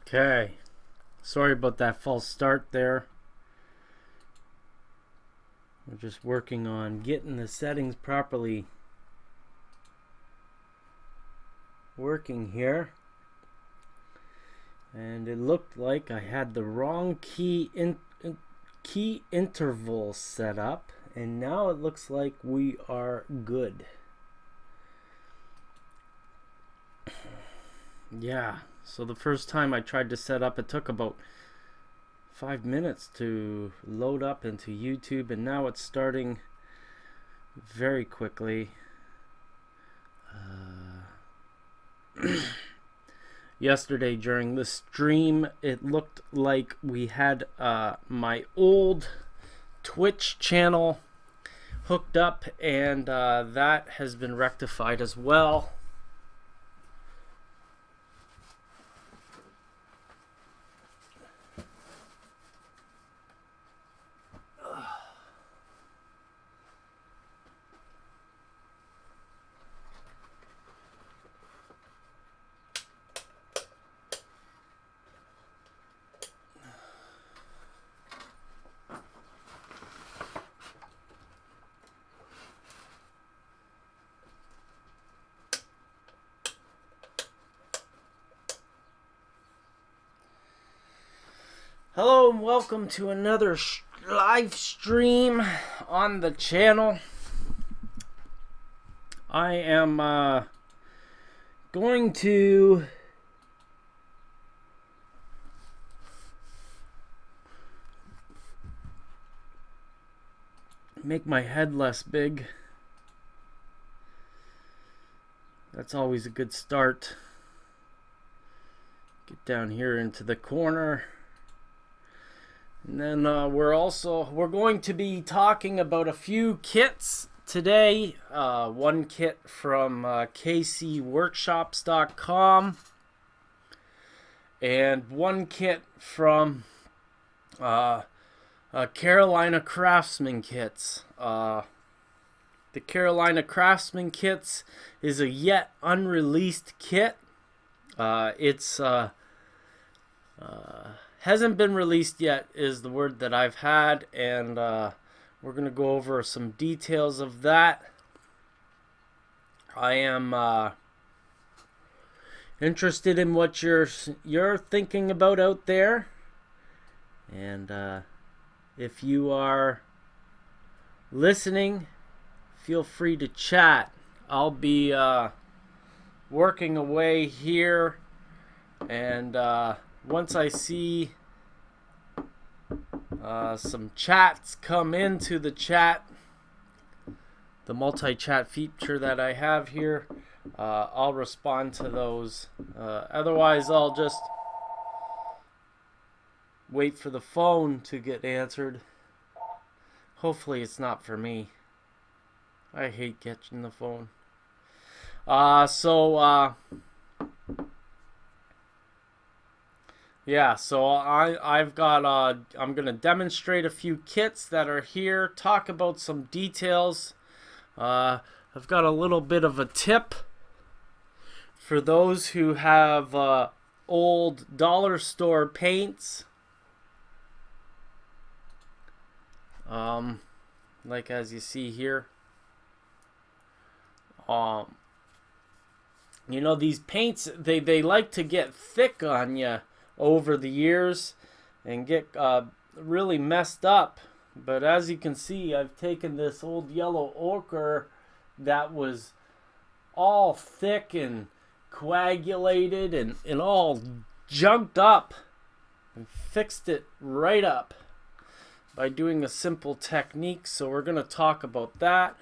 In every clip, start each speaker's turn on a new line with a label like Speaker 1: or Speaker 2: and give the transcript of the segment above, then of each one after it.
Speaker 1: Okay, sorry about that false start there. We're just working on getting the settings properly working here. And it looked like I had the wrong key interval set up, and now it looks like we are good. Yeah, so the first time I tried to set up, it took about 5 minutes to load up into YouTube, and now it's starting very quickly. Yesterday during the stream, it looked like we had my old Twitch channel hooked up, and that has been rectified as well. Hello and welcome to another live stream on the channel. I am going to make my head less big. That's always a good start. Get down here into the corner. And then we're going to be talking about a few kits today. One kit from kcworkshops.com and one kit from Carolina Craftsman Kits. The Carolina Craftsman Kits is a yet unreleased kit. It's hasn't been released yet is the word that I've had, and we're going to go over some details of that. I am interested in what you're thinking about out there, and if you are listening, feel free to chat. I'll be working away here, and once I see some chats come into the chat, the multi-chat feature that I have here, I'll respond to those. Otherwise, I'll just wait for the phone to get answered. Hopefully it's not for me. I hate catching the phone. Yeah, so I've got I'm gonna demonstrate a few kits that are here, talk about some details. I've got a little bit of a tip for those who have old dollar store paints. Like as you see here. You know, these paints, they like to get thick on you over the years and get really messed up. But as you can see, I've taken this old yellow ochre that was all thick and coagulated and all junked up and fixed it right up by doing a simple technique. So we're going to talk about that.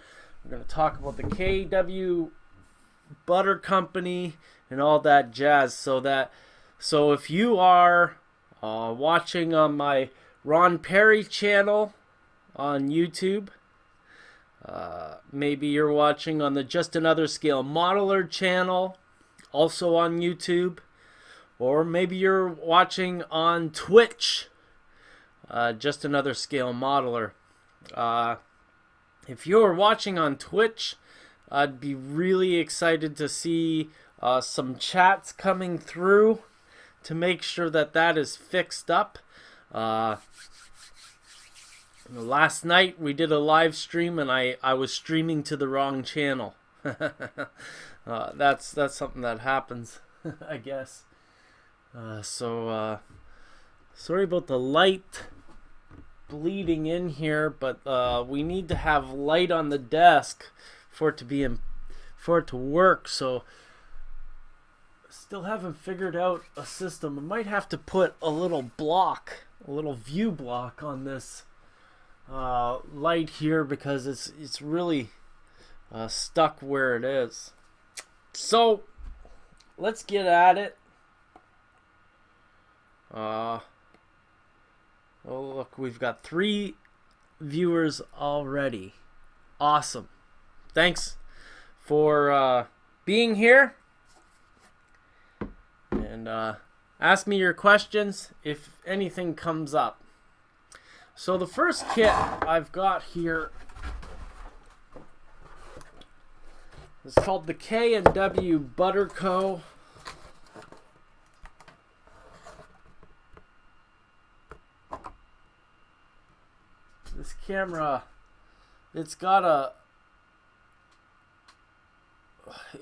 Speaker 1: We're going to talk about the KW Butter Company and all that jazz. So if you are watching on my Ron Perry channel on YouTube, maybe you're watching on the Just Another Scale Modeler channel, also on YouTube, or maybe you're watching on Twitch, Just Another Scale Modeler. If you're watching on Twitch, I'd be really excited to see some chats coming through to make sure that that is fixed up. Last night we did a live stream and I was streaming to the wrong channel. That's something that happens, I guess. Sorry about the light bleeding in here, but we need to have light on the desk for it to work. So still haven't figured out a system. I might have to put a little view block on this light here, because it's really stuck where it is. So let's get at it. Oh look, we've got 3 viewers already. Awesome. Thanks for being here, and ask me your questions if anything comes up. So the first kit I've got here is called the K&W Butter Co. This camera, it's got a,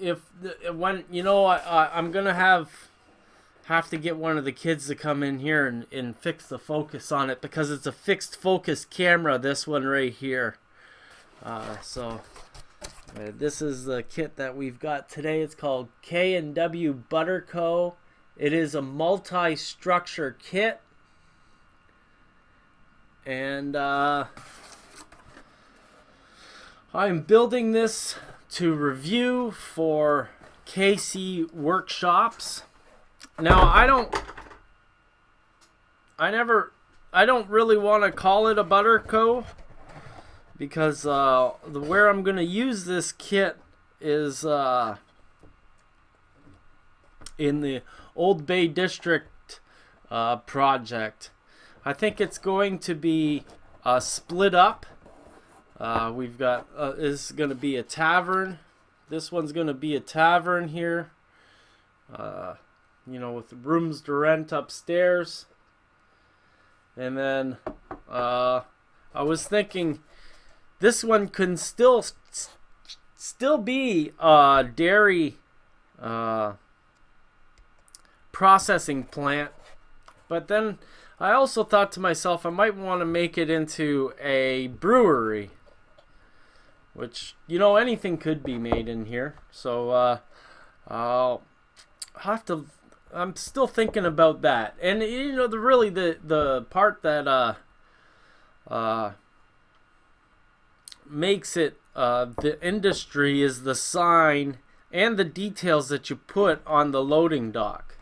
Speaker 1: I'm gonna have to get one of the kids to come in here and fix the focus on it, because it's a fixed focus camera, this one right here. This is the kit that we've got today. It's called K&W Butter Co. It is a multi-structure kit, and I'm building this to review for KC Workshops. Now, I don't really want to call it a Butter Co. because where I'm going to use this kit is in the Old Bay District project. I think it's going to be split up. We've got this is going to be a tavern. This one's going to be a tavern here. With rooms to rent upstairs. And then I was thinking this one can still be a dairy processing plant. But then I also thought to myself, I might want to make it into a brewery, which, anything could be made in here. So I'll have to, I'm still thinking about that. And the part that makes it the industry is the sign and the details that you put on the loading dock.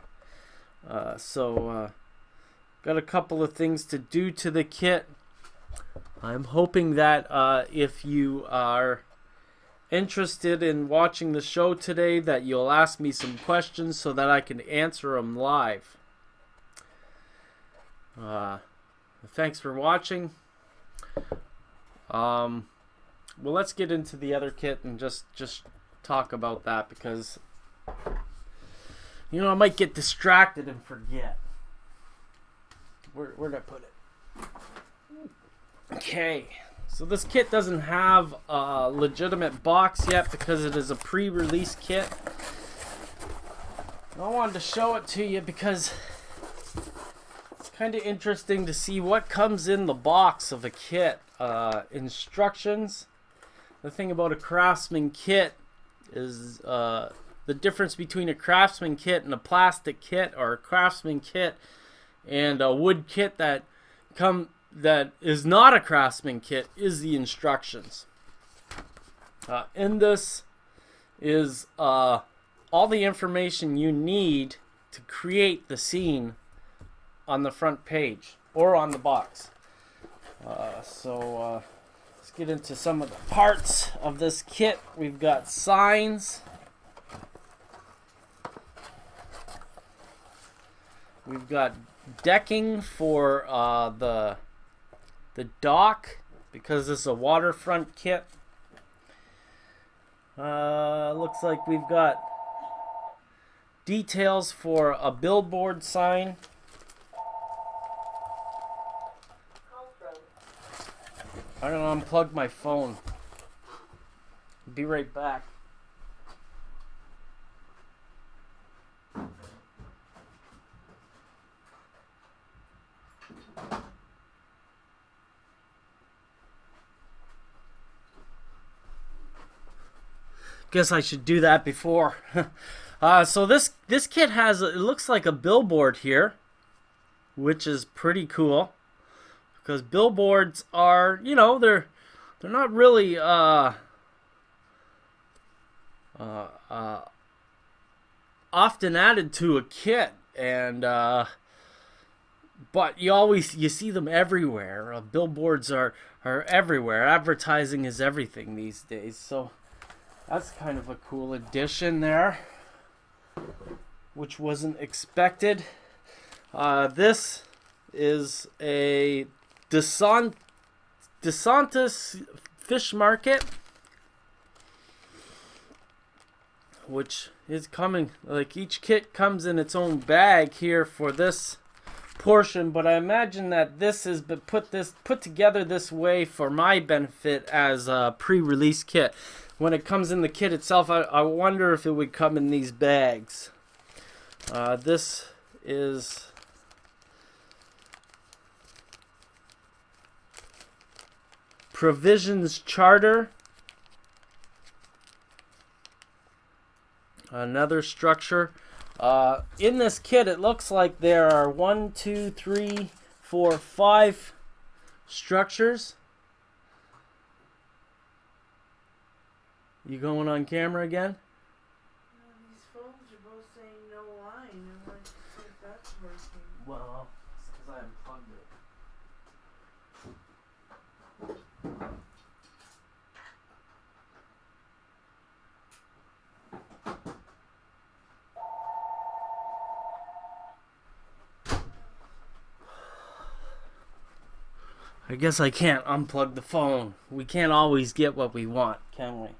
Speaker 1: Got a couple of things to do to the kit. I'm hoping that if you are interested in watching the show today, that you'll ask me some questions so that I can answer them live. Thanks for watching. Well, let's get into the other kit and just talk about that, because I might get distracted and forget. Where'd I put it? Okay, so this kit doesn't have a legitimate box yet because it is a pre-release kit. I wanted to show it to you because it's kind of interesting to see what comes in the box of a kit. Instructions. The thing about a Craftsman kit is the difference between a Craftsman kit and a plastic kit, or a Craftsman kit and a wood kit that is not a Craftsman kit, is the instructions. In this is all the information you need to create the scene on the front page or on the box. Let's get into some of the parts of this kit. We've got signs. We've got decking for the dock, because this is a waterfront kit. Looks like we've got details for a billboard sign. I'm gonna unplug my phone. Be right back. Guess I should do that before. So this kit has, it looks like a billboard here, which is pretty cool, because billboards are, you know, they're not really often added to a kit, and but you see them everywhere. Billboards are everywhere. Advertising is everything these days, so that's kind of a cool addition there, which wasn't expected. This is a DeSantis fish market, which is coming, like each kit comes in its own bag here for this portion, but I imagine that this has been put together this way for my benefit as a pre-release kit. When it comes in the kit itself, I wonder if it would come in these bags. This is Provisions Charter. Another structure. In this kit, it looks like there are 1, 2, 3, 4, 5 structures. You going on camera again?
Speaker 2: No, these phones are both saying no line. I want to see if that's working.
Speaker 1: Well, it's because I unplugged it. I guess I can't unplug the phone. We can't always get what we want, can we?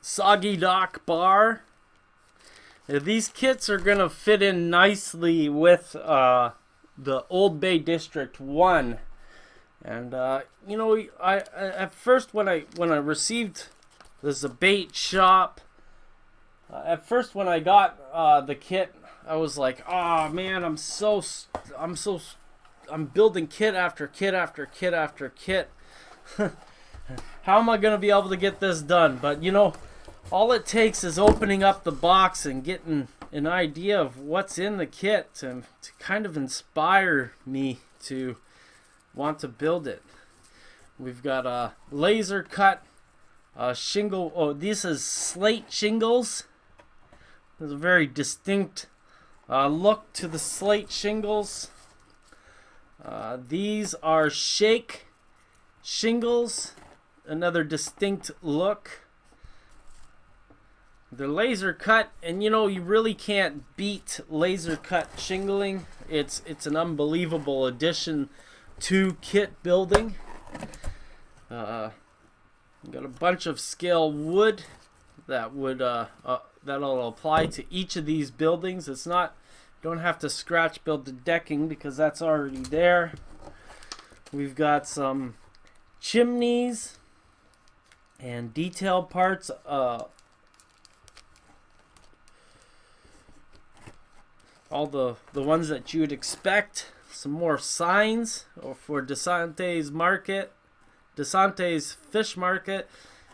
Speaker 1: Soggy Dock Bar. Now, these kits are gonna fit in nicely with the Old Bay District 1, and you know, I at first when I received, there's a bait shop. At first when I got the kit, I was like, oh man, I'm building kit after kit after kit after kit. How am I going to be able to get this done? But you know, all it takes is opening up the box and getting an idea of what's in the kit to kind of inspire me to want to build it. We've got a laser cut shingle. Oh, this is slate shingles. There's a very distinct look to the slate shingles. These are shake shingles. Another distinct look. They're laser cut, and you know, you really can't beat laser cut shingling. It's an unbelievable addition to kit building. Got a bunch of scale wood that would that'll apply to each of these buildings. It's not, you don't have to scratch build the decking because that's already there. We've got some chimneys and detail parts. All the ones that you would expect. Some more signs for DeSantis Market, DeSantis Fish Market,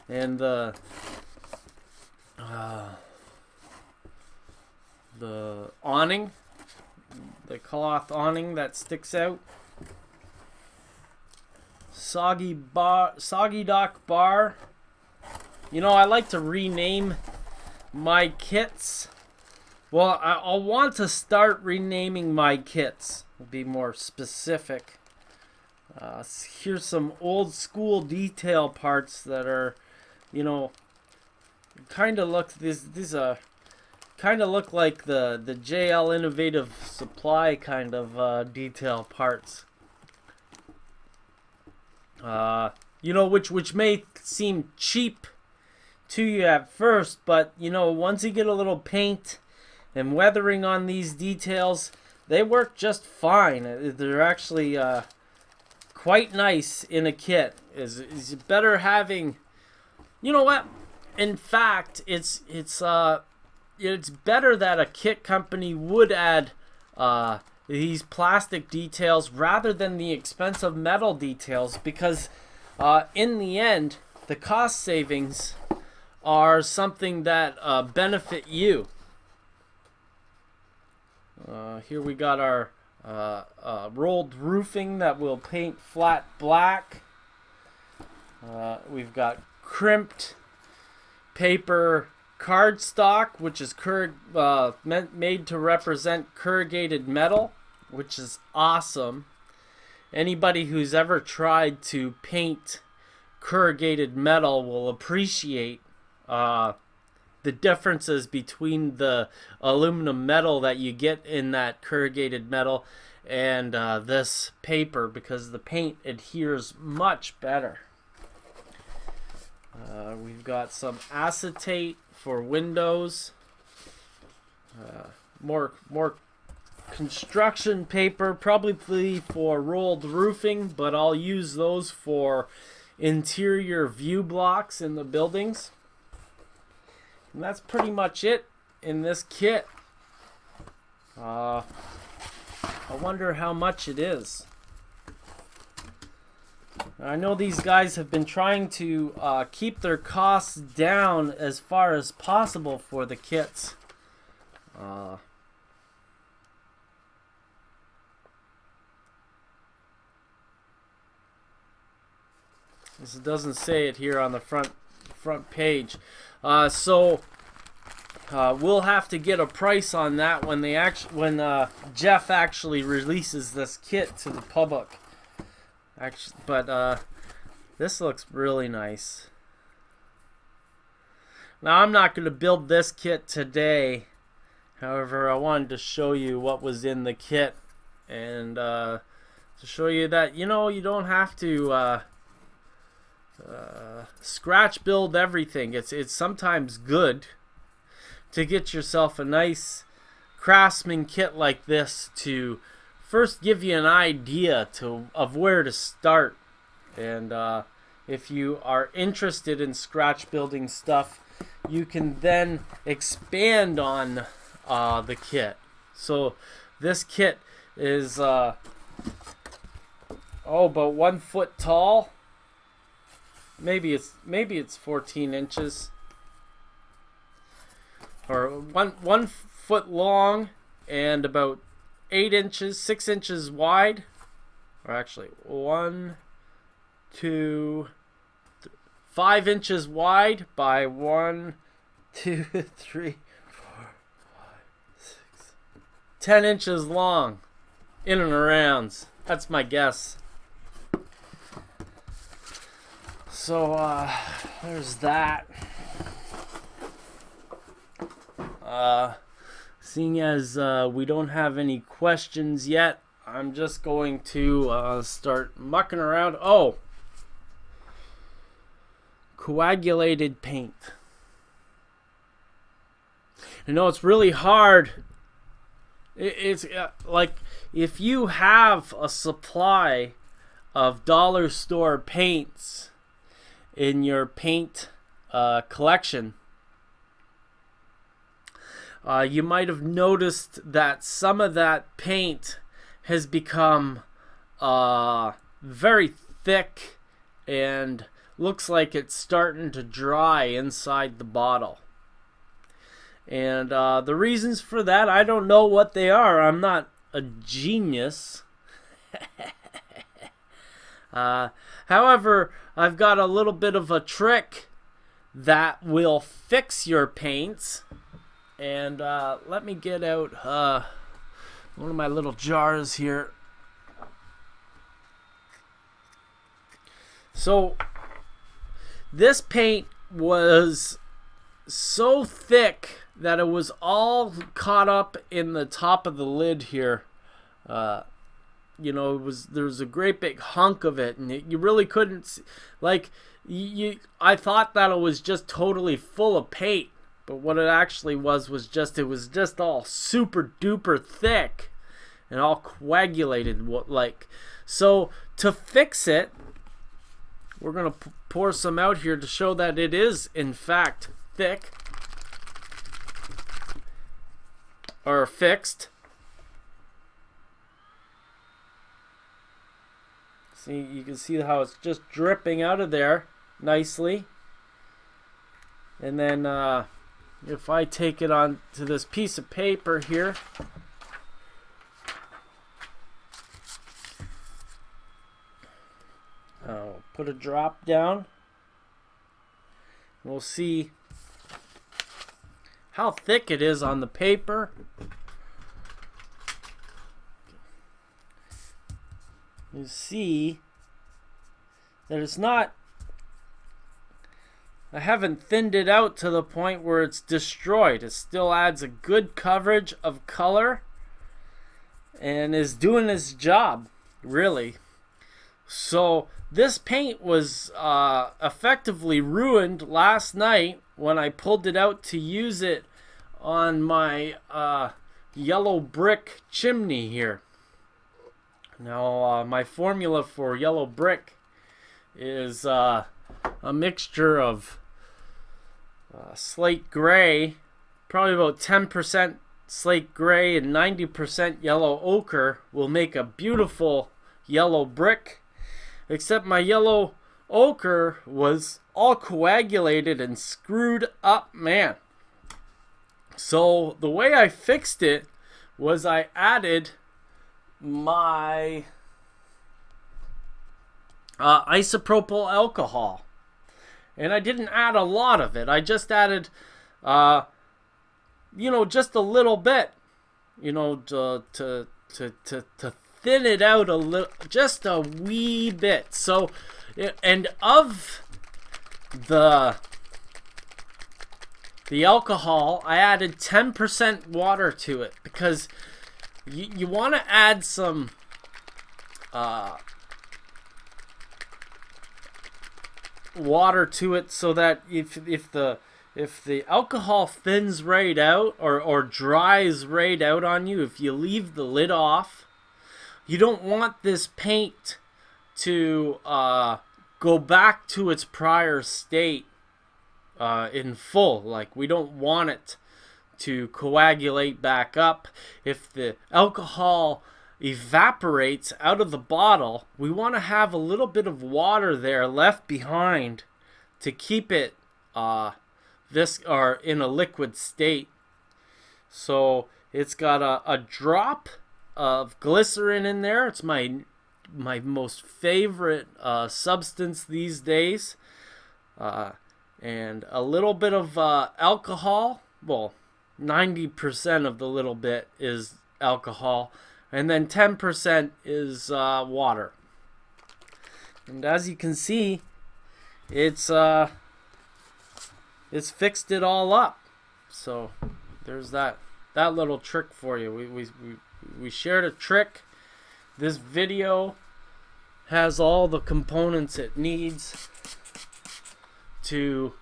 Speaker 1: and the awning, the cloth awning that sticks out. Soggy Dock Bar. You know, I like to rename my kits. Well, I'll want to start renaming my kits. Be more specific. Here's some old school detail parts that are, you know, kind of look these kind of look like the JL Innovative Supply kind of detail parts. You know, which may seem cheap to you at first, but you know, once you get a little paint and weathering on these details, they work just fine. They're actually quite nice in a kit. Is better having, you know what? In fact, it's better that a kit company would add these plastic details rather than the expensive metal details, because in the end, the cost savings are something that benefit you. Here we got our rolled roofing that we'll paint flat black. We've got crimped paper cardstock, which is made to represent corrugated metal, which is awesome. Anybody who's ever tried to paint corrugated metal will appreciate the differences between the aluminum metal that you get in that corrugated metal and this paper, because the paint adheres much better. We've got some acetate for windows, more construction paper, probably for rolled roofing, but I'll use those for interior view blocks in the buildings. And that's pretty much it in this kit. I wonder how much it is. I know these guys have been trying to keep their costs down as far as possible for the kits. This doesn't say it here on the front page, so we'll have to get a price on that when Jeff actually releases this kit to the public. But this looks really nice. Now, I'm not going to build this kit today. However, I wanted to show you what was in the kit, and to show you that, you know, you don't have to scratch build everything. It's sometimes good to get yourself a nice Craftsman kit like this to first give you an idea of where to start. And if you are interested in scratch building stuff, you can then expand on the kit. So this kit is about 1 foot tall. Maybe it's 14 inches, or one foot long, and about 8 inches, 6 inches wide, or actually 5 inches wide by 1, 2, 3, 4, 5, 6, 10 inches long, in and around. That's my guess. So there's that. Seeing as we don't have any questions yet, I'm just going to start mucking around. Oh, coagulated paint. I know it's really hard. It's like if you have a supply of dollar store paints in your paint collection, you might have noticed that some of that paint has become very thick and looks like it's starting to dry inside the bottle. And the reasons for that, I don't know what they are. I'm not a genius. However, I've got a little bit of a trick that will fix your paints. And let me get out one of my little jars here. So this paint was so thick that it was all caught up in the top of the lid here. you know, there was a great big hunk of it, and you really couldn't see, like, I thought that it was just totally full of paint, but what it actually was just, it was just all super duper thick and all coagulated, so to fix it, we're gonna pour some out here to show that it is in fact thick or fixed. See, you can see how it's just dripping out of there nicely. And then if I take it on to this piece of paper here, I'll put a drop down. We'll see how thick it is on the paper. You see that it's not, I haven't thinned it out to the point where it's destroyed. It still adds a good coverage of color and is doing its job, really. So this paint was effectively ruined last night when I pulled it out to use it on my yellow brick chimney here. Now, my formula for yellow brick is a mixture of slate gray, probably about 10% slate gray and 90% yellow ochre will make a beautiful yellow brick. Except my yellow ochre was all coagulated and screwed up, man. So the way I fixed it was I added my isopropyl alcohol, and I didn't add a lot of it. I just added you know, just a little bit, you know, to thin it out a little, just a wee bit. So, and of the alcohol, I added 10% water to it because you want to add some water to it so that if the alcohol thins right out or dries right out on you, if you leave the lid off, you don't want this paint to go back to its prior state in full. Like, we don't want it to coagulate back up. If the alcohol evaporates out of the bottle, we want to have a little bit of water there left behind to keep it in a liquid state. So it's got a drop of glycerin in there. It's my most favorite substance these days, and a little bit of alcohol. Well, 90% of the little bit is alcohol, and then 10% is water. And as you can see, it's fixed it all up. So there's that little trick for you. We shared a trick. This video has all the components it needs to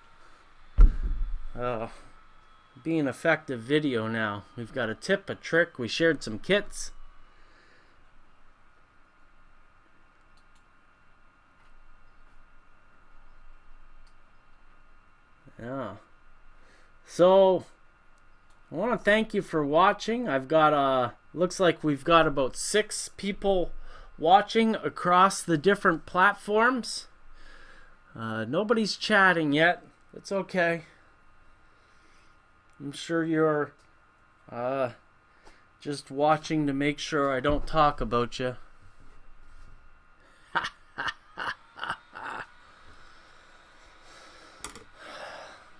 Speaker 1: be an effective video now. We've got a tip, a trick. We shared some kits. Yeah. So I want to thank you for watching. I've got looks like we've got about 6 people watching across the different platforms. Nobody's chatting yet. It's okay. I'm sure you're just watching to make sure I don't talk about you.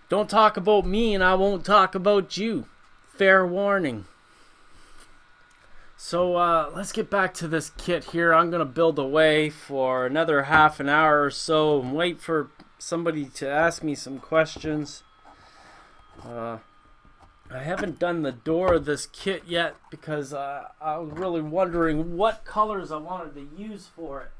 Speaker 1: Don't talk about me and I won't talk about you. Fair warning. So let's get back to this kit here. I'm going to build away for another half an hour or so and wait for somebody to ask me some questions. I haven't done the door of this kit yet because I was really wondering what colors I wanted to use for it.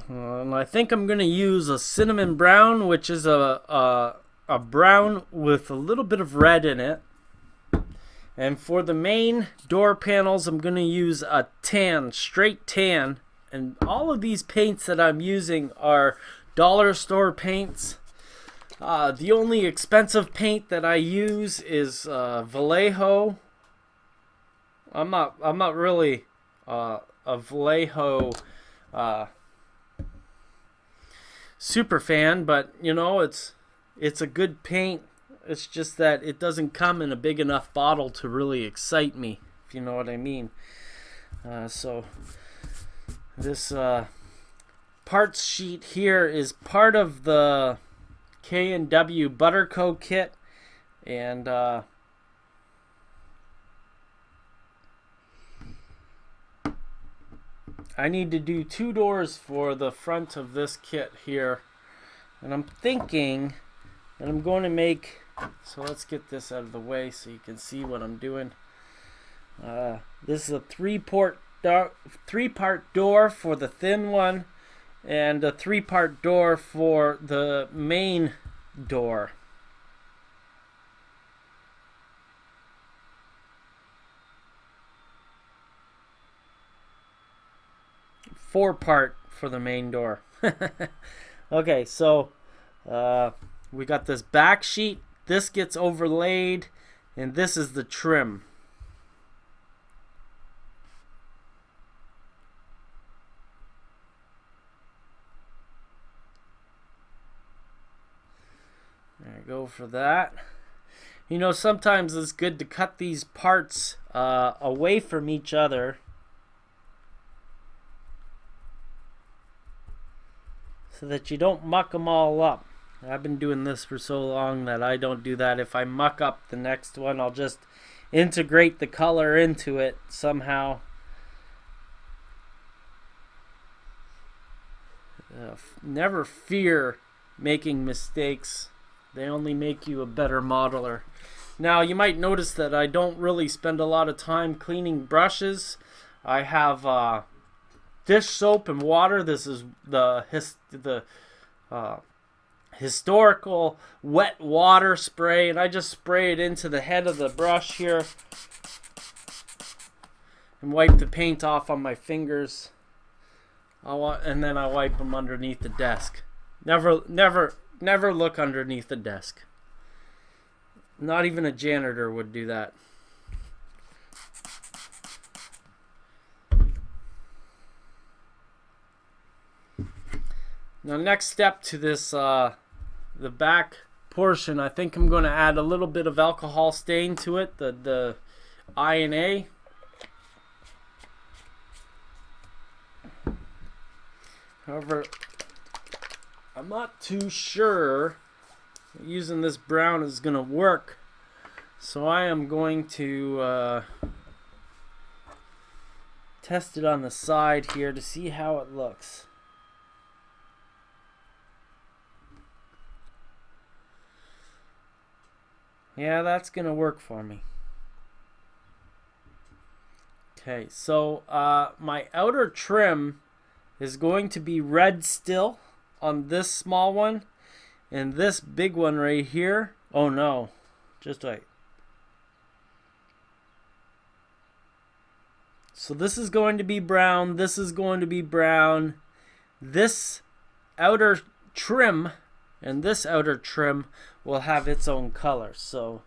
Speaker 1: And I think I'm going to use a cinnamon brown, which is a brown with a little bit of red in it. And for the main door panels, I'm going to use a tan, straight tan. And all of these paints that I'm using are dollar store paints. The only expensive paint that I use is Vallejo. I'm not really a Vallejo super fan, but you know, it's a good paint. It's just that it doesn't come in a big enough bottle to really excite me, if you know what I mean. So this parts sheet here is part of the K&W Butterco kit, and I need to do 2 doors for the front of this kit here, and I'm thinking that I'm going to make, so let's get this out of the way so you can see what I'm doing. This is a 3-part door for the thin one, and a 3-part door for the main door. Four-part for the main door. Okay, so we got this back sheet. This gets overlaid, and this is the trim. There you go for that. You know, sometimes it's good to cut these parts away from each other so that you don't muck them all up. I've been doing this for so long that I don't do that. If I muck up the next one, I'll just integrate the color into it somehow. Never fear making mistakes. They only make you a better modeler. Now, you might notice that I don't really spend a lot of time cleaning brushes. I have dish soap and water. This is the historical wet water spray, and I just spray it into the head of the brush here and wipe the paint off on my fingers. And then I wipe them underneath the desk. Never look underneath the desk. Not even a janitor would do that. Now, next step to this, the back portion, I think I'm going to add a little bit of alcohol stain to it, the I&A. However, I'm not too sure using this brown is going to work, so I am going to test it on the side here to see how it looks. Yeah, that's going to work for me. Okay, so my outer trim is going to be red still on this small one, and this big one right here, oh no, just wait. So this is going to be brown, this is going to be brown, this outer trim and this outer trim will have its own color. So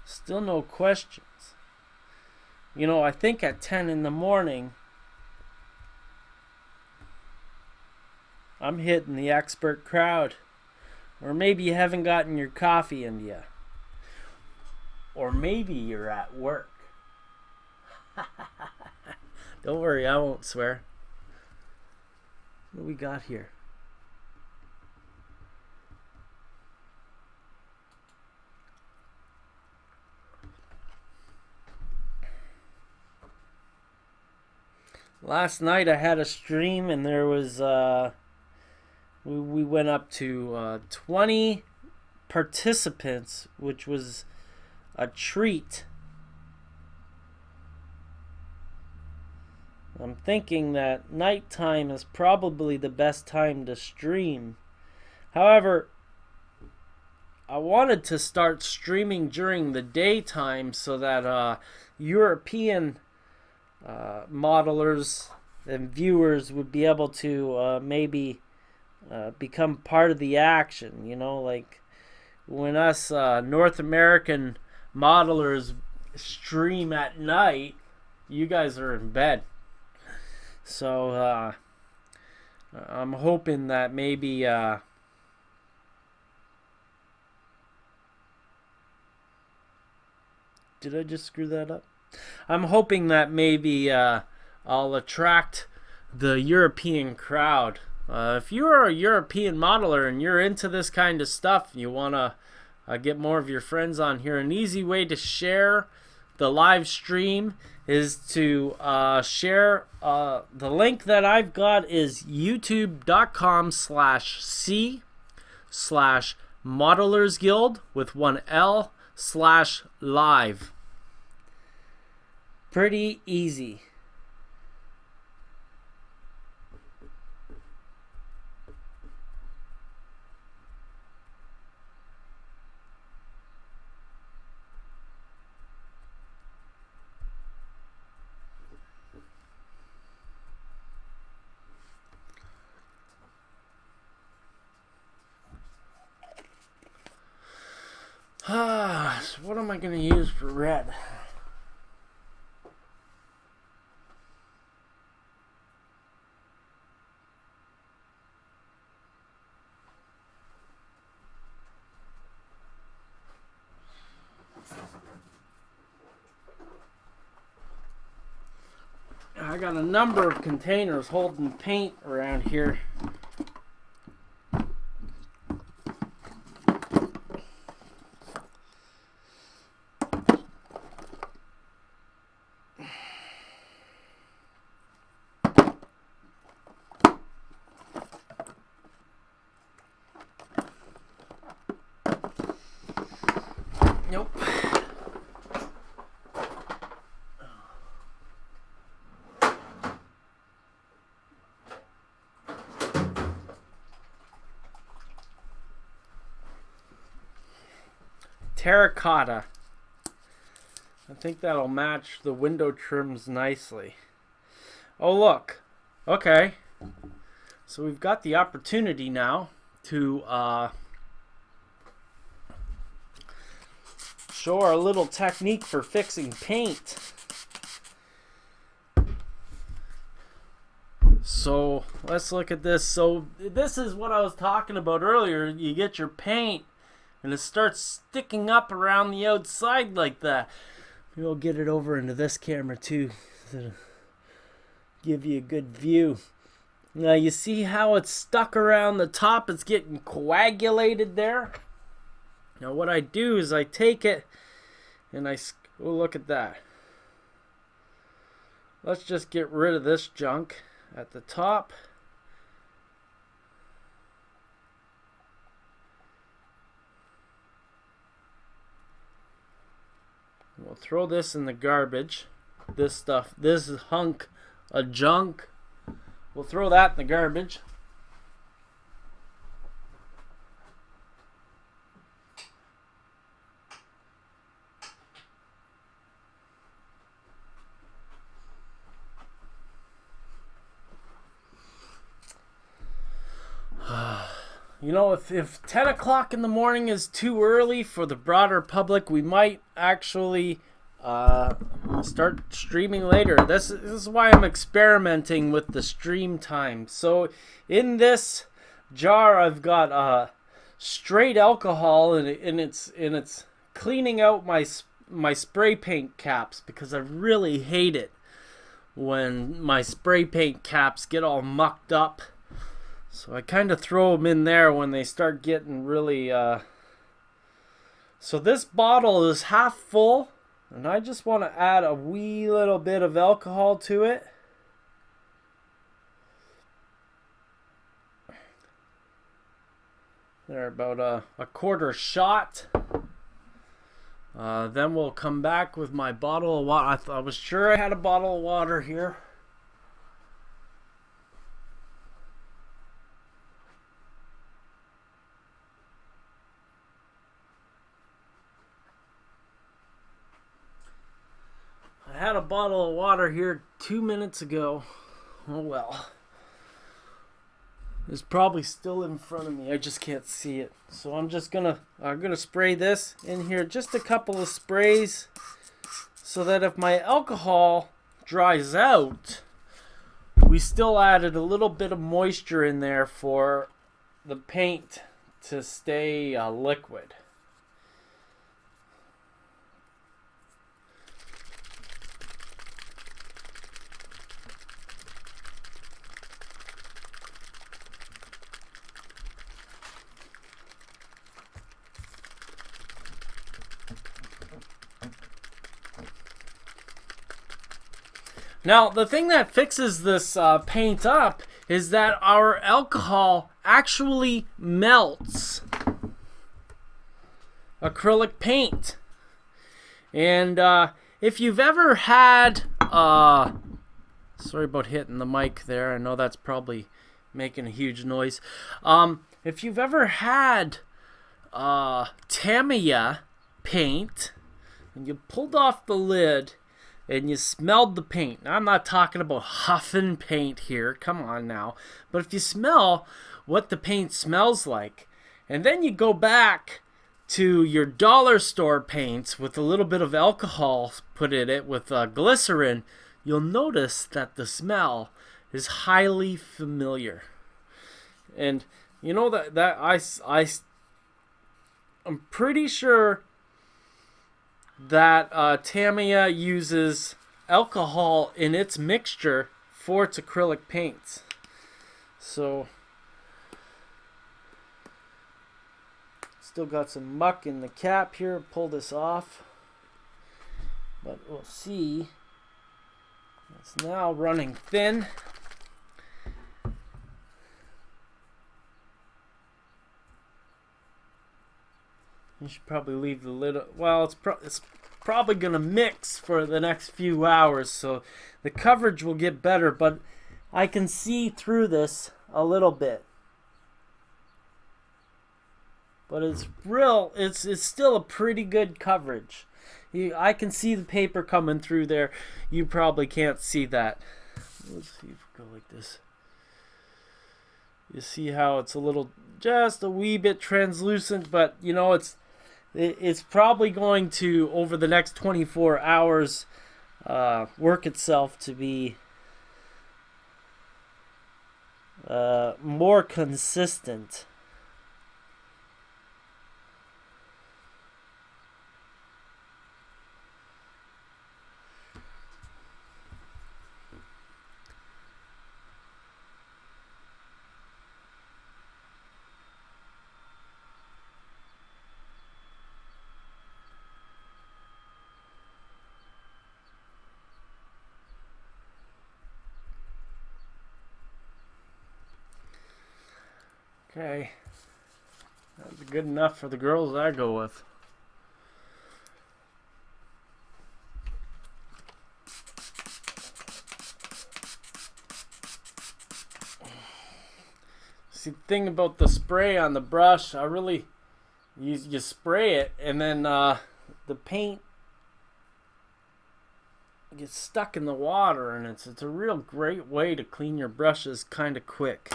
Speaker 1: still no questions. You know, I think at 10 in the morning I'm hitting the expert crowd. Or maybe you haven't gotten your coffee in yet. Or maybe you're at work. Don't worry, I won't swear. What do we got here? Last night I had a stream and there was we went up to 20 participants, which was a treat. I'm thinking that nighttime is probably the best time to stream. However, I wanted to start streaming during the daytime so that European modelers and viewers would be able to maybe become part of the action. You know, like when us North American modelers stream at night, you guys are in bed. So I'm hoping that maybe did I just screw that up? I'm hoping that maybe I'll attract the European crowd. If you're a European modeler and you're into this kind of stuff, you want to get more of your friends on here, an easy way to share the live stream is to share the link that I've got is youtube.com/c/modelersguild with one L/live. Pretty easy. So what am I going to use for red? I got a number of containers holding paint around here. Nope. Terracotta. I think that'll match the window trims nicely. Oh, look. Okay. So we've got the opportunity now to show our little technique for fixing paint. So let's look at this. So this is what I was talking about earlier. You get your paint and it starts sticking up around the outside like that. Maybe I'll get it over into this camera too, so to give you a good view. Now you see how it's stuck around the top? It's getting coagulated there. Now what I do is I take it and oh, look at that. Let's just get rid of this junk at the top. We'll throw this in the garbage. This stuff, this hunk of junk, we'll throw that in the garbage. You know, if 10 o'clock in the morning is too early for the broader public, we might actually start streaming later. This is why I'm experimenting with the stream time. So in this jar, I've got straight alcohol, and it's cleaning out my spray paint caps, because I really hate it when my spray paint caps get all mucked up So I kind of throw them in there when they start getting really... So this bottle is half full, and I just want to add a wee little bit of alcohol to it. There, about a quarter shot. Then we'll come back with my bottle of water. I was sure I had a bottle of water here. I had a bottle of water here 2 minutes ago. Oh well. It's probably still in front of me. I just can't see it. So I'm just gonna spray this in here. Just a couple of sprays, so that if my alcohol dries out, we still added a little bit of moisture in there for the paint to stay liquid. Now, the thing that fixes this paint up is that our alcohol actually melts acrylic paint. And if you've ever had... sorry about hitting the mic there. I know that's probably making a huge noise. If you've ever had Tamiya paint, and you pulled off the lid... and you smelled the paint. Now, I'm not talking about huffing paint here. Come on now. But if you smell what the paint smells like, and then you go back to your dollar store paints with a little bit of alcohol put in it with glycerin, you'll notice that the smell is highly familiar. And you know that I'm pretty sure that Tamiya uses alcohol in its mixture for its acrylic paints. So, still got some muck in the cap here. Pull this off. But we'll see. It's now running thin. You should probably leave the lid. Well, it's probably going to mix for the next few hours, so the coverage will get better, but I can see through this a little bit. But it's still a pretty good coverage. I can see the paper coming through there. You probably can't see that. Let's see if we go like this. You see how it's just a wee bit translucent, but you know, it's probably going to, over the next 24 hours, work itself to be more consistent. Okay, that's good enough for the girls I go with. See, the thing about the spray on the brush, you spray it, and then the paint gets stuck in the water, and it's a real great way to clean your brushes kind of quick.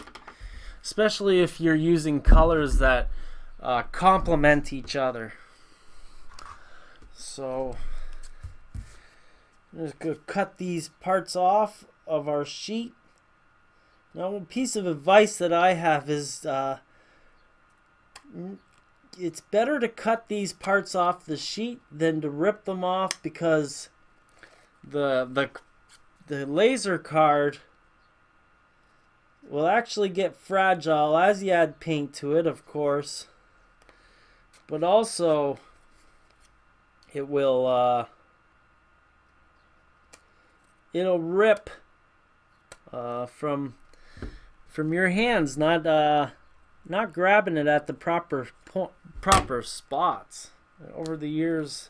Speaker 1: Especially if you're using colors that complement each other. So, I'm just going to cut these parts off of our sheet. Now, one piece of advice that I have is it's better to cut these parts off the sheet than to rip them off, because the laser card will actually get fragile as you add paint to it, of course. But also, it will it'll rip from your hands, not grabbing it at the proper spots. Over the years,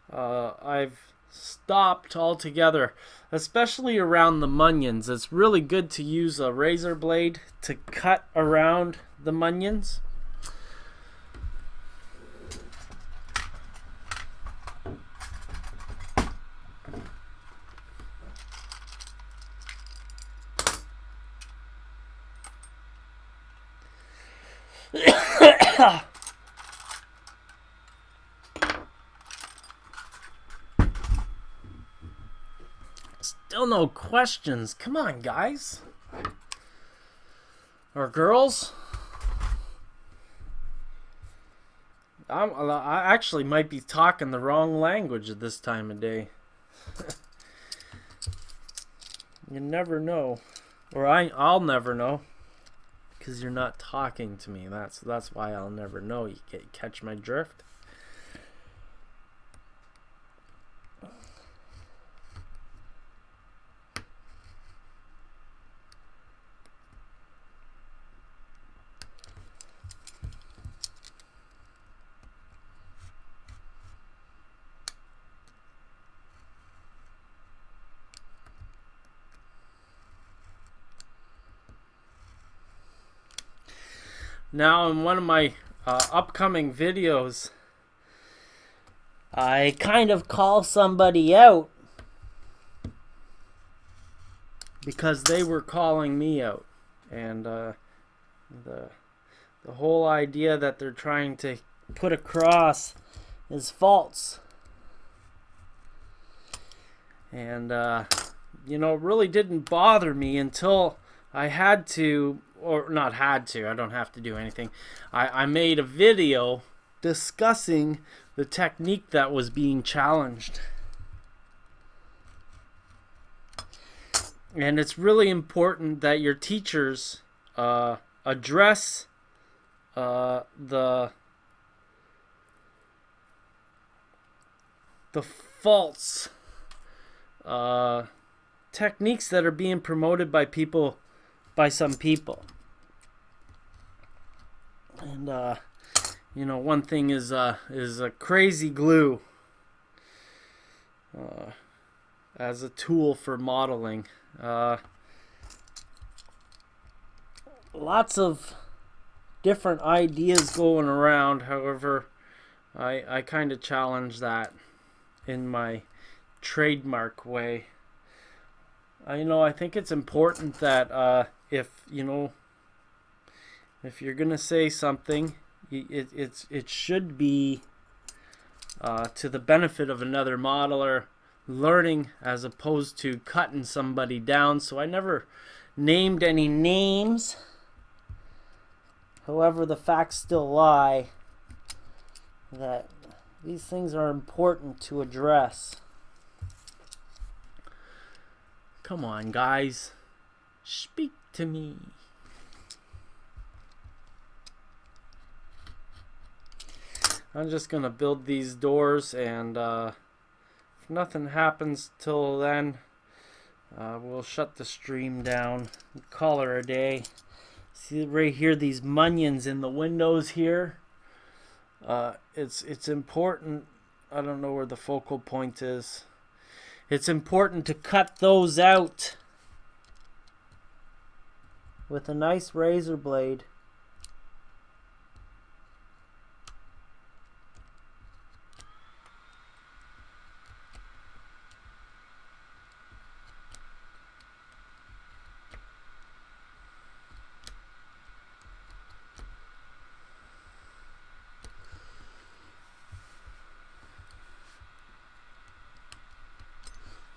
Speaker 1: I've stopped altogether, especially around the munions. It's really good to use a razor blade to cut around the munions. Still no questions. Come on, guys. Or girls. I actually might be talking the wrong language at this time of day. You never know. Or I'll never know. Because you're not talking to me. That's why I'll never know. You catch my drift? Now, in one of my upcoming videos, I kind of call somebody out because they were calling me out, and the whole idea that they're trying to put across is false. And you know, it really didn't bother me until I had to. Or not had to, I don't have to do anything. I made a video discussing the technique that was being challenged. And it's really important that your teachers address the false techniques that are being promoted by some people. And you know, one thing is a crazy glue as a tool for modeling. Lots of different ideas going around. However, I kind of challenge that in my trademark way. I think it's important that if you're gonna say something, it should be to the benefit of another modeler learning, as opposed to cutting somebody down. So I never named any names. However, the facts still lie that these things are important to address. Come on, guys. Speak to me. I'm just going to build these doors, and if nothing happens till then, we'll shut the stream down and call her a day. See right here, these munions in the windows here. It's important. I don't know where the focal point is. It's important to cut those out with a nice razor blade.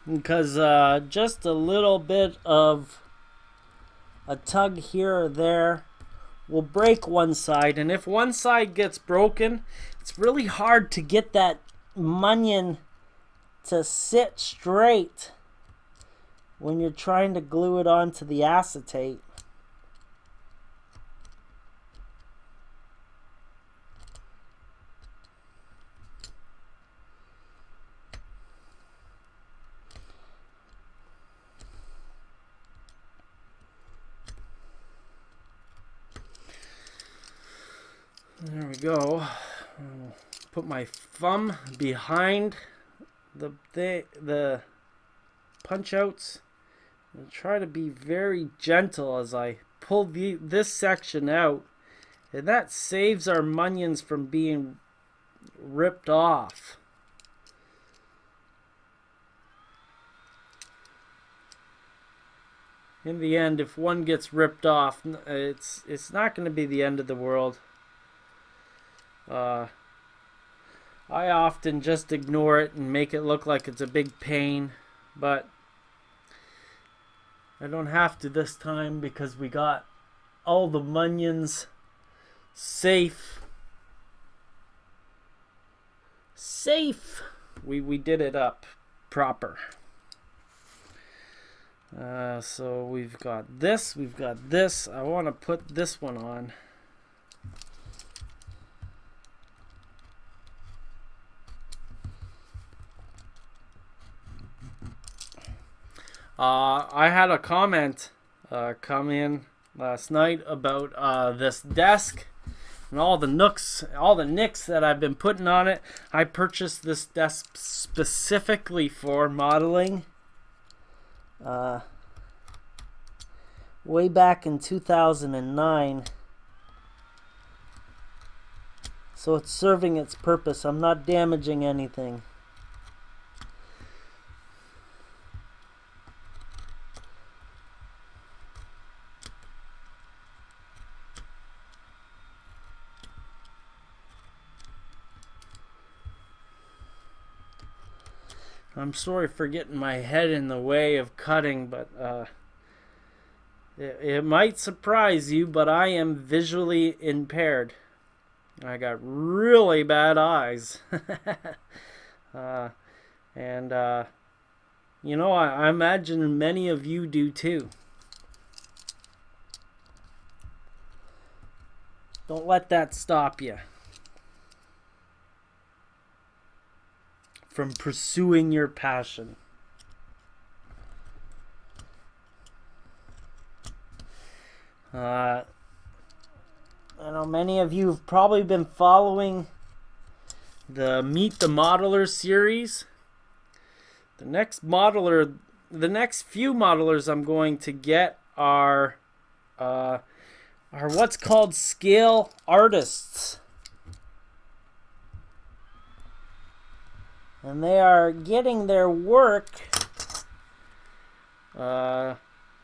Speaker 1: Because just a little bit of a tug here or there will break one side, and if one side gets broken, it's really hard to get that munion to sit straight when you're trying to glue it onto the acetate. There we go. I'll put my thumb behind the punch outs and try to be very gentle as I pull this section out, and that saves our munions from being ripped off. In the end, if one gets ripped off, it's not going to be the end of the world. I often just ignore it and make it look like it's a big pain, but I don't have to this time because we got all the munions safe. We did it up proper. So we've got this, I want to put this one on. I had a comment come in last night about this desk and all the nooks, all the nicks that I've been putting on it. I purchased this desk specifically for modeling way back in 2009. So it's serving its purpose. I'm not damaging anything. I'm sorry for getting my head in the way of cutting, but it might surprise you, but I am visually impaired. I got really bad eyes. And you know, I imagine many of you do too. Don't let that stop you from pursuing your passion. I know many of you have probably been following the Meet the Modeler series. The next few modelers I'm going to get are what's called scale artists. And they are getting their work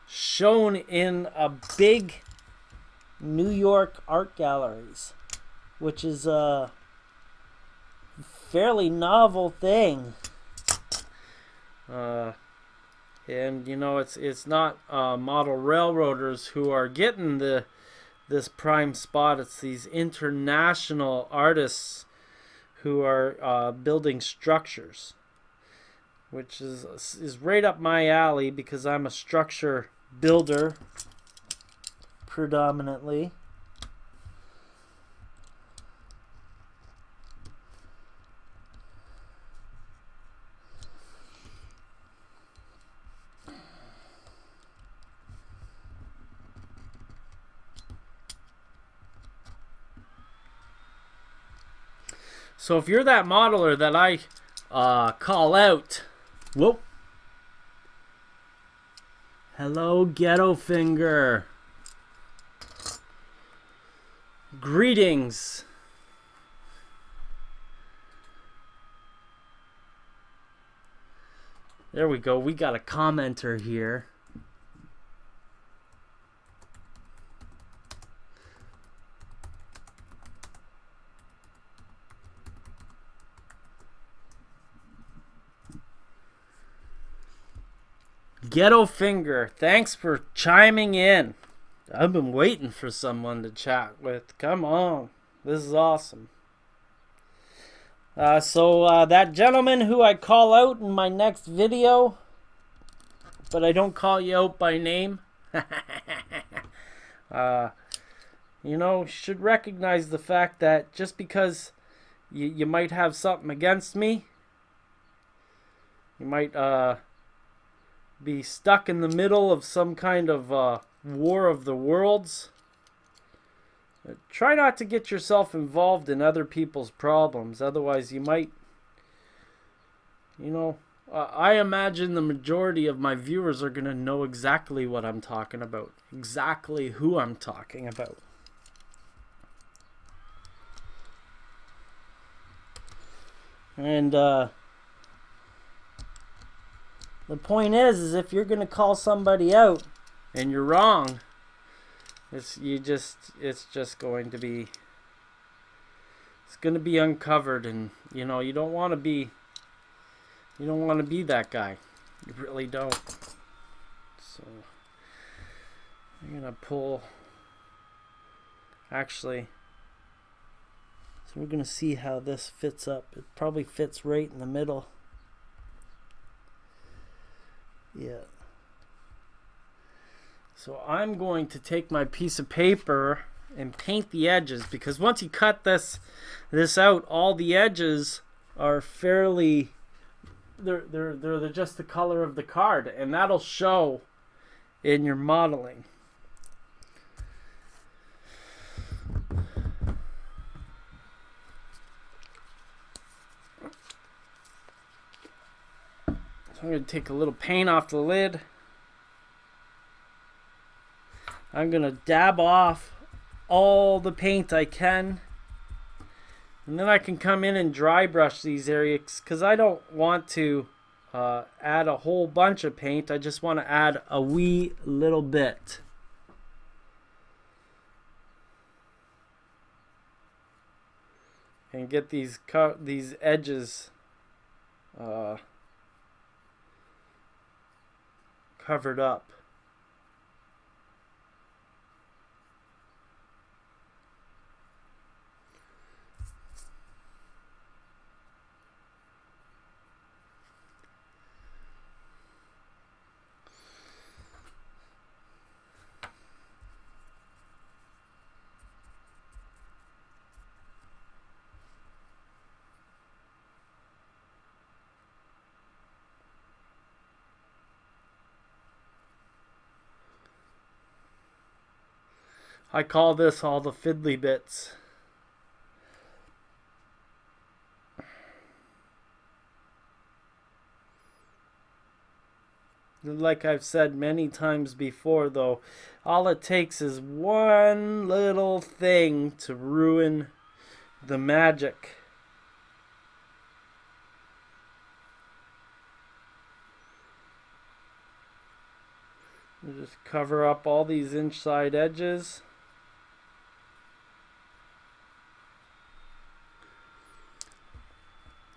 Speaker 1: shown in a big New York art galleries, which is a fairly novel thing. And you know, it's not model railroaders who are getting this prime spot. It's these international artists who are building structures, which is right up my alley because I'm a structure builder predominantly. So if you're that modeler that I call out, whoop. Hello, Ghetto Finger. Greetings. There we go. We got a commenter here. Ghetto Finger, thanks for chiming in. I've been waiting for someone to chat with. Come on. This is awesome. So that gentleman who I call out in my next video, but I don't call you out by name, you know, should recognize the fact that just because you might have something against me, you might be stuck in the middle of some kind of war of the worlds, Try not to get yourself involved in other people's problems. Otherwise, you might, I imagine the majority of my viewers are going to know exactly what I'm talking about. Exactly who I'm talking about. And the point is if you're going to call somebody out and you're wrong, it's just going to be, it's going to be uncovered, and you don't want to be that guy. You really don't. So I'm going to pull, actually, so we're going to see how this fits up. It probably fits right in the middle. Yeah. So I'm going to take my piece of paper and paint the edges, because once you cut this out, all the edges are fairly, they're just the color of the card, and that'll show in your modeling. So I'm going to take a little paint off the lid. I'm going to dab off all the paint I can. And then I can come in and dry brush these areas, because I don't want to add a whole bunch of paint. I just want to add a wee little bit. And get these edges covered up. I call this all the fiddly bits. Like I've said many times before, though, all it takes is one little thing to ruin the magic. You just cover up all these inside edges.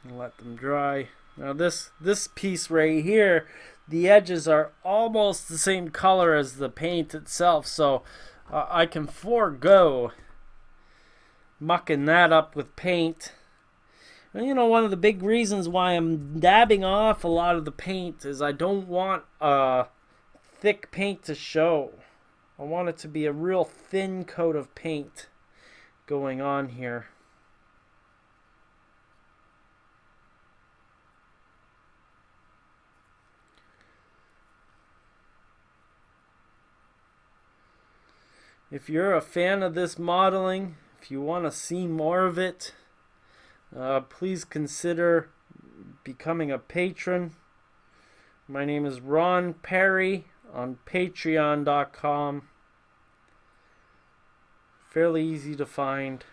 Speaker 1: And let them dry. Now this piece right here, the edges are almost the same color as the paint itself, so I can forego mucking that up with paint. And one of the big reasons why I'm dabbing off a lot of the paint is I don't want thick paint to show. I want it to be a real thin coat of paint going on here. If you're a fan of this modeling, if you want to see more of it, please consider becoming a patron. My name is Ron Perry on patreon.com. Fairly easy to find.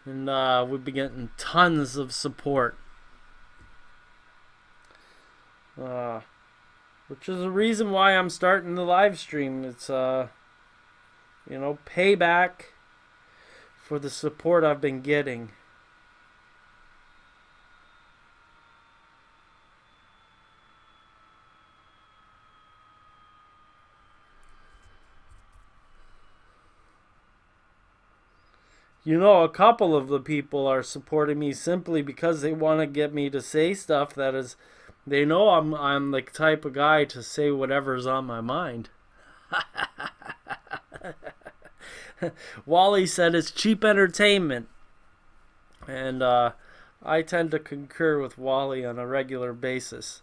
Speaker 1: And we've been getting tons of support. Which is the reason why I'm starting the live stream. It's payback for the support I've been getting. A couple of the people are supporting me simply because they want to get me to say stuff that is, they know I'm the type of guy to say whatever's on my mind. Wally said it's cheap entertainment, and I tend to concur with Wally on a regular basis.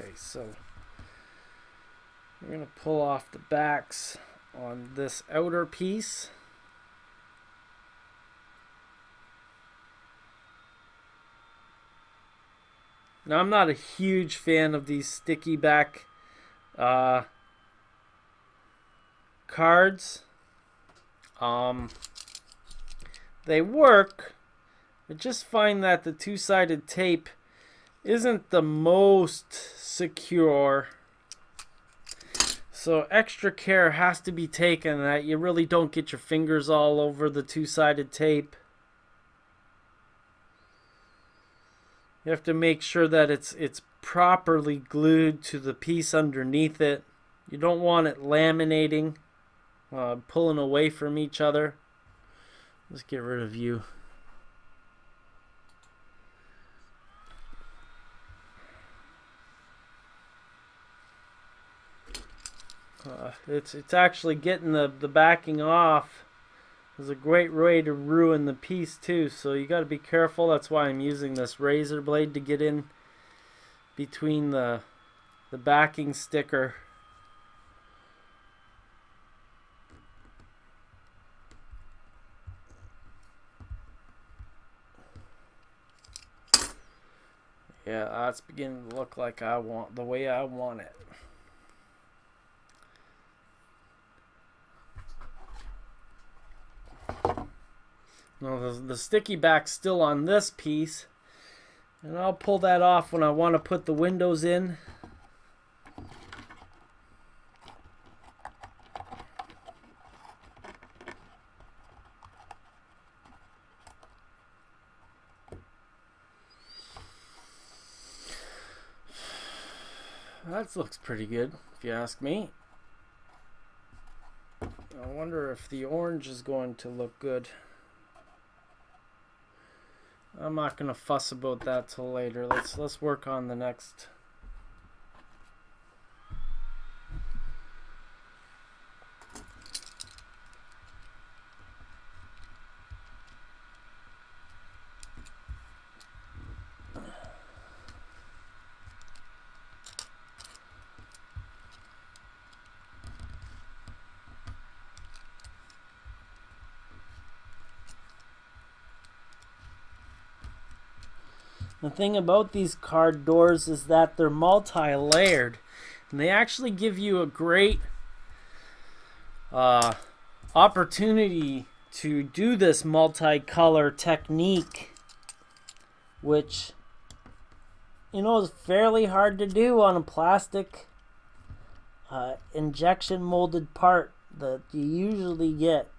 Speaker 1: Okay, so we're going to pull off the backs on this outer piece. Now, I'm not a huge fan of these sticky back cards. They work. I just find that the two-sided tape isn't the most secure. So extra care has to be taken that you really don't get your fingers all over the two-sided tape. You have to make sure that it's properly glued to the piece underneath it. You don't want it laminating, pulling away from each other. Let's get rid of you. It's actually getting the backing off is a great way to ruin the piece too. So you got to be careful. That's why I'm using this razor blade to get in between the backing sticker. Yeah, that's beginning to look like the way I want it. Now the sticky back's still on this piece, and I'll pull that off when I want to put the windows in. That looks pretty good, if you ask me. I wonder if the orange is going to look good. I'm not going to fuss about that till later. Let's work on the next. The thing about these card doors is that they're multi-layered, and they actually give you a great opportunity to do this multicolor technique, which is fairly hard to do on a plastic injection molded part that you usually get.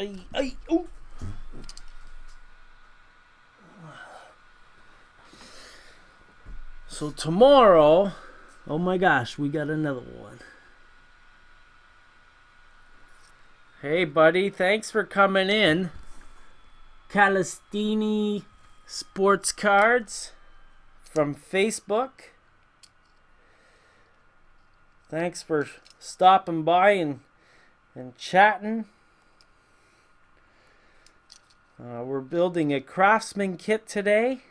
Speaker 1: Oh. So tomorrow, oh my gosh, we got another one. Hey buddy, thanks for coming in. Calistini Sports Cards from Facebook. Thanks for stopping by and chatting. We're building a Craftsman kit today.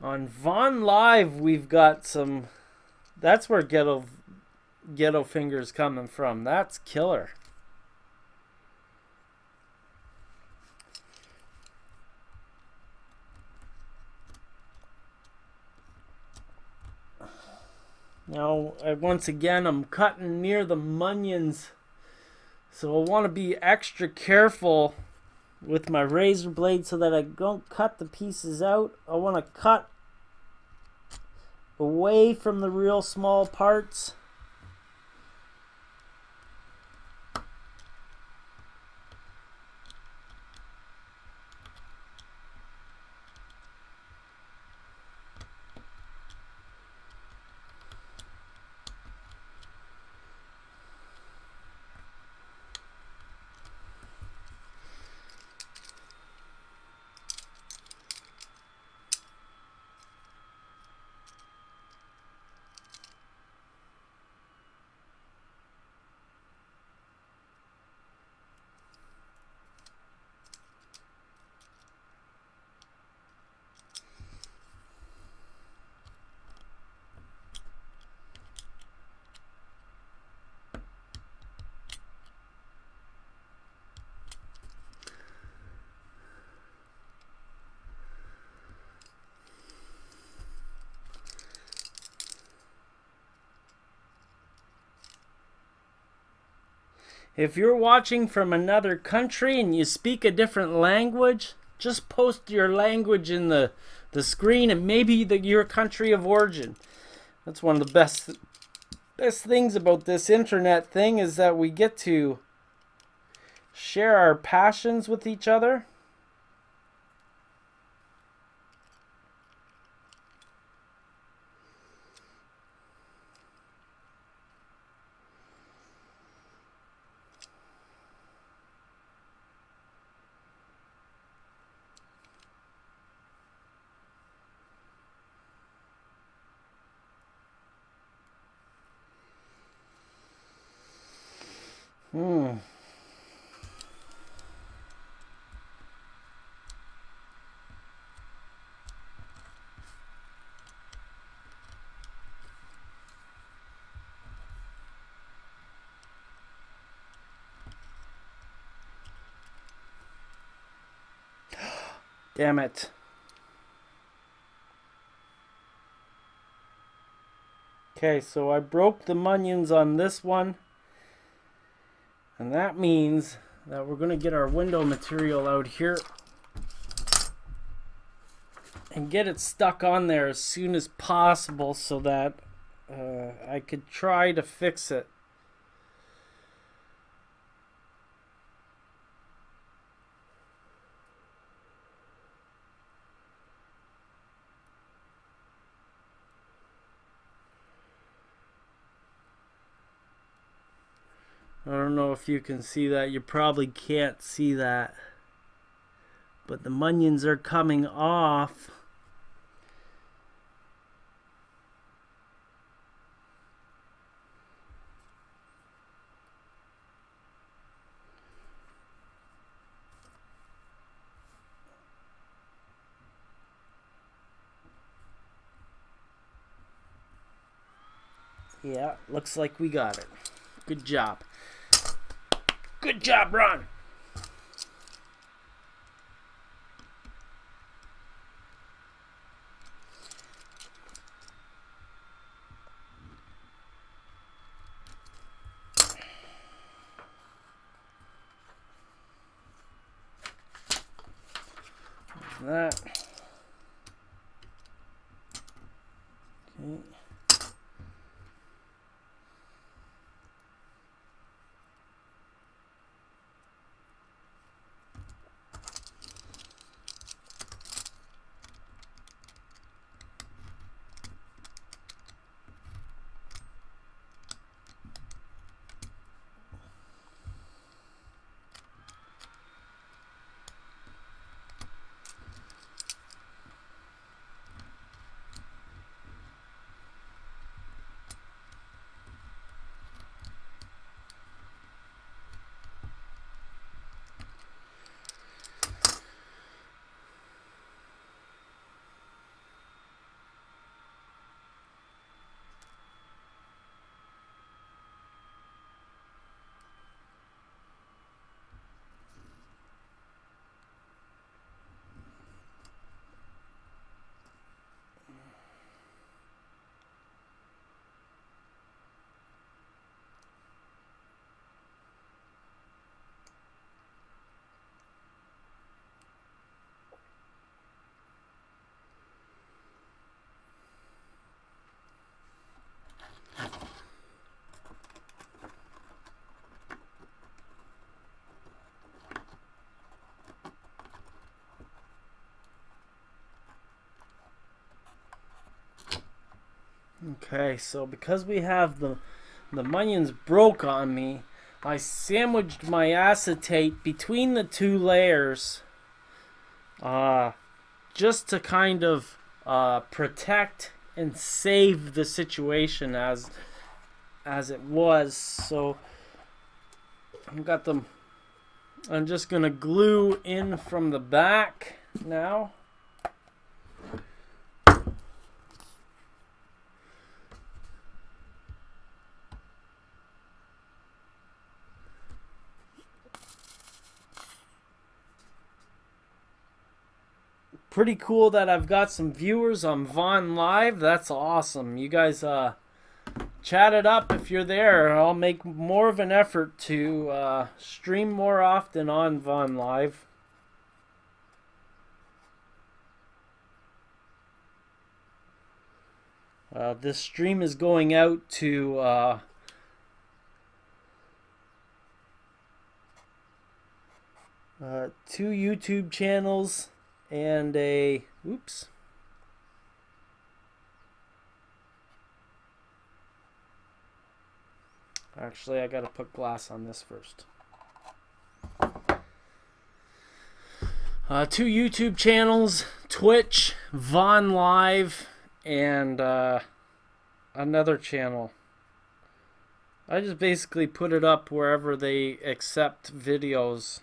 Speaker 1: On Vaughn Live, we've got some. That's where Ghetto Fingers coming from. That's killer. Now, once again, I'm cutting near the munions, so I want to be extra careful with my razor blade so that I don't cut the pieces out. I want to cut away from the real small parts. If you're watching from another country and you speak a different language, just post your language in the screen and maybe your country of origin. That's one of the best things about this internet thing, is that we get to share our passions with each other. Damn it. Okay, so I broke the munions on this one. And that means that we're going to get our window material out here and get it stuck on there as soon as possible so that I could try to fix it. I don't know if you can see that. You probably can't see that. But the munions are coming off. Yeah, looks like we got it. Good job. Good job, Ron. That. Okay. Okay, so because we have the munions broke on me, I sandwiched my acetate between the two layers, just to kind of protect and save the situation as it was. So I'm just gonna glue in from the back now. Pretty cool that I've got some viewers on Vaughn Live. That's awesome. You guys chat it up if you're there. I'll make more of an effort to stream more often on Vaughn Live. This stream is going out to 2 YouTube channels and a oops. Actually, I gotta put glass on this first. 2 YouTube channels, Twitch, Vaughn Live, and another channel. I just basically put it up wherever they accept videos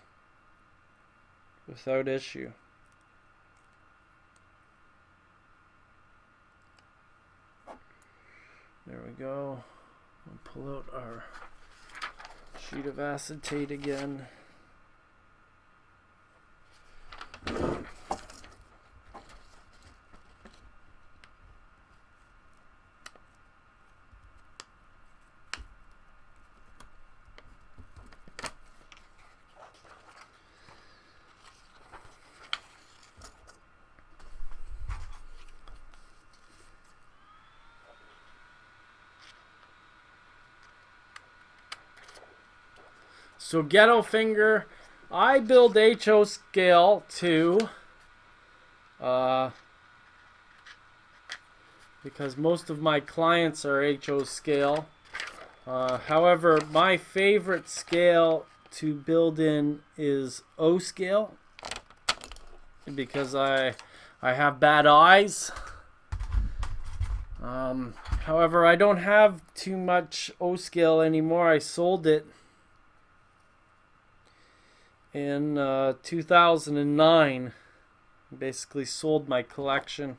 Speaker 1: without issue. There we go. We'll pull out our sheet of acetate again. So Ghetto Finger, I build HO scale too, because most of my clients are HO scale. However, my favorite scale to build in is O scale, because I have bad eyes. However, I don't have too much O scale anymore. I sold it in 2009. Basically sold my collection.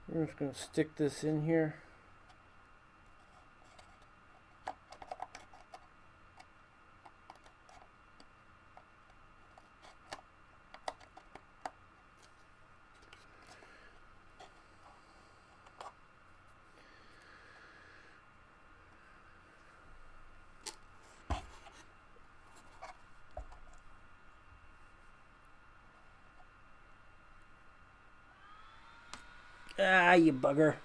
Speaker 1: We're just going to stick this in here. Ah, you bugger.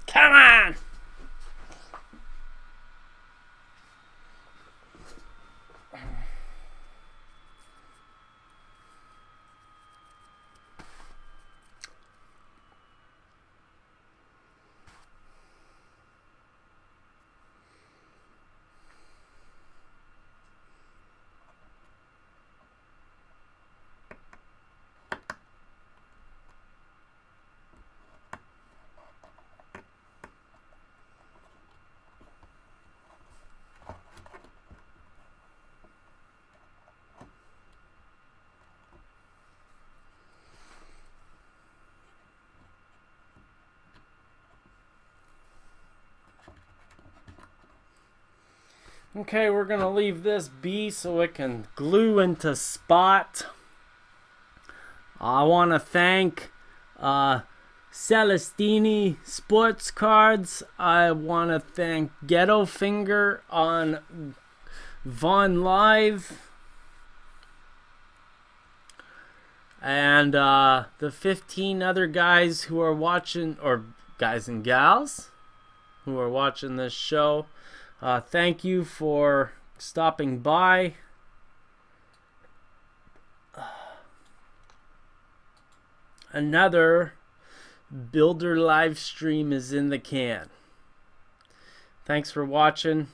Speaker 1: Come on! Okay, we're going to leave this be so it can glue into spot. I want to thank Celestini Sports Cards. I want to thank Ghetto Finger on Vaughn Live. And the 15 other guys who are watching, or guys and gals who are watching this show. Thank you for stopping by. Another builder live stream is in the can. Thanks for watching.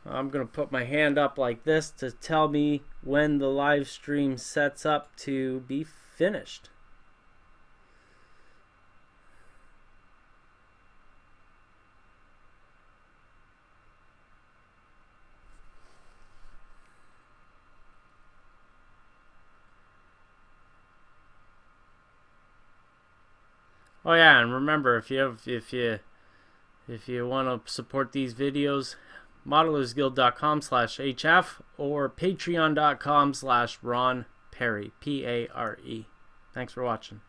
Speaker 1: I'm going to put my hand up like this to tell me when the live stream sets up to be finished. Oh yeah, and remember, if you want to support these videos, modellersguild.com/hf or patreon.com/Ron Perry, Pare. Thanks for watching.